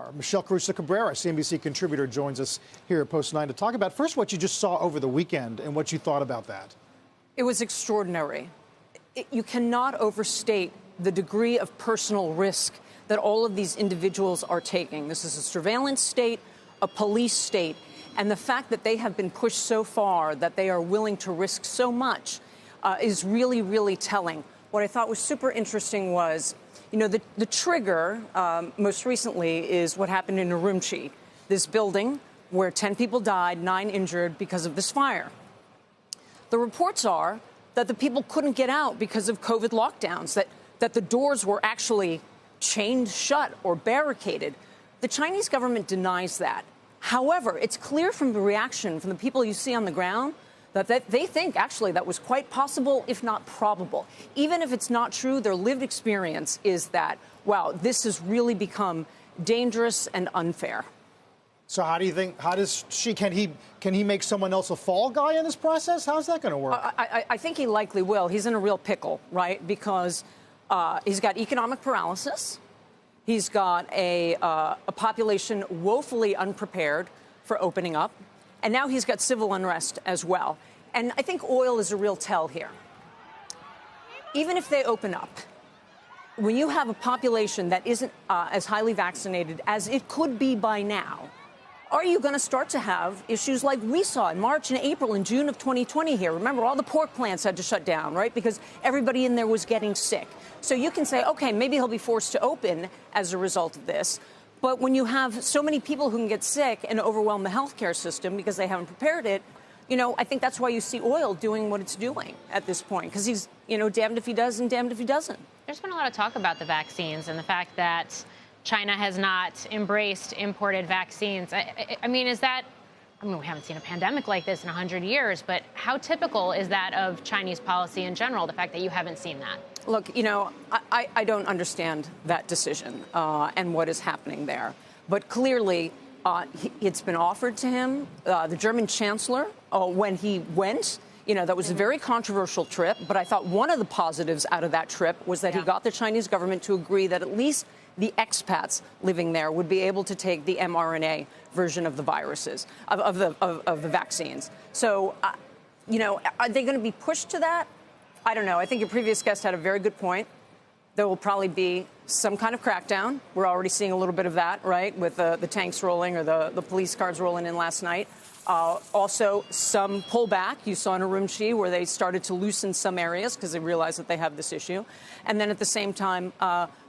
star. Michelle Caruso-Cabrera, CNBC contributor, joins us here at Post 9 to talk about first what you just saw over the weekend and what you thought about that. It was extraordinary. You cannot overstate the degree of personal risk that all of these individuals are taking. This is a surveillance state, a police state, and the fact that they have been pushed so far that they are willing to risk so much is really, really telling. What I thought was super interesting was, you know, the trigger most recently is what happened in Urumqi, this building where 10 people died, 9 injured because of this fire. The reports are that the people couldn't get out because of COVID lockdowns, that the doors were actually chained shut or barricaded. The Chinese government denies that. However, it's clear from the reaction from the people you see on the ground that they think actually that was quite possible, if not probable. Even if it's not true, their lived experience is that, wow, this has really become dangerous and unfair. So how do you think, can he make someone else a fall guy in this process? How's that going to work? I think he likely will. He's in a real pickle, right? Because he's got economic paralysis. He's got a population woefully unprepared for opening up. And now he's got civil unrest as well. And I think oil is a real tell here. Even if they open up, when you have a population that isn't as highly vaccinated as it could be by now, are you going to start to have issues like we saw in March and April and June of 2020 here? Remember, all the pork plants had to shut down, right? Because everybody in there was getting sick. So you can say, OK, maybe he'll be forced to open as a result of this. But when you have so many people who can get sick and overwhelm the healthcare system because they haven't prepared it, you know, I think that's why you see oil doing what it's doing at this point, because he's, you know, damned if he does and damned if he doesn't. There's been a lot of talk about the vaccines and the fact that China has not embraced imported vaccines. I mean, is that, I mean, we haven't seen a pandemic like this in 100 years, but how typical is that of Chinese policy in general, the fact that you haven't seen that? Look, you know, I don't understand that decision and what is happening there. But clearly, it's been offered to him. The German chancellor, when he went, you know, that was a very controversial trip. But I thought one of the positives out of that trip was that he got the Chinese government to agree that at least the expats living there would be able to take the mRNA version of the viruses, of the vaccines. So, you know, are they going to be pushed to that? I don't know. I think your previous guest had a very good point. There will probably be some kind of crackdown. We're already seeing a little bit of that, right, with the tanks rolling or the police cars rolling in last night. Also, some pullback. You saw in Urumqi where they started to loosen some areas because they realized that they have this issue. And then at the same time,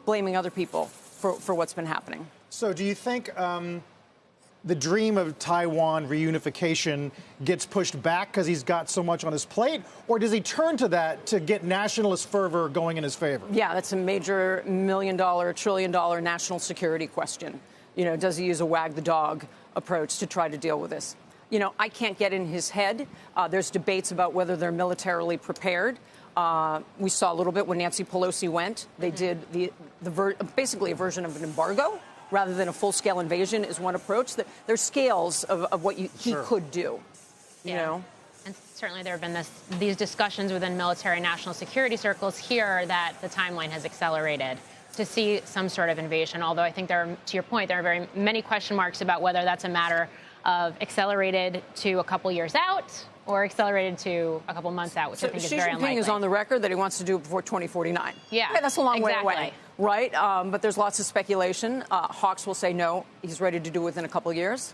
blaming other people for what's been happening. So do you think the dream of Taiwan reunification gets pushed back because he's got so much on his plate, or does he turn to that to get nationalist fervor going in his favor? Yeah, that's a major $1 million, $1 trillion national security question. You know, does he use a wag the dog approach to try to deal with this? You know, I can't get in his head. There's debates about whether they're militarily prepared. We saw a little bit when Nancy Pelosi went. They did basically a version of an embargo rather than a full-scale invasion is one approach. There's scales of what he could do, you know? And certainly there have been these discussions within military national security circles here that the timeline has accelerated to see some sort of invasion, although I think to your point, there are very many question marks about whether that's a matter of accelerated to a couple years out or accelerated to a couple months out, which I think is very unlikely. Xi Jinping is on the record that he wants to do it before 2049. Yeah, that's a long way away, right? But there's lots of speculation. Hawks will say no, he's ready to do it within a couple years.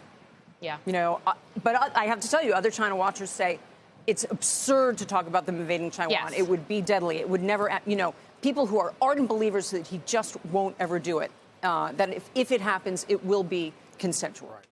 Yeah. You know, but I have to tell you, other China watchers say it's absurd to talk about them invading Taiwan. Yes. It would be deadly. It would never, you know, people who are ardent believers that he just won't ever do it, that if it happens, it will be consensual.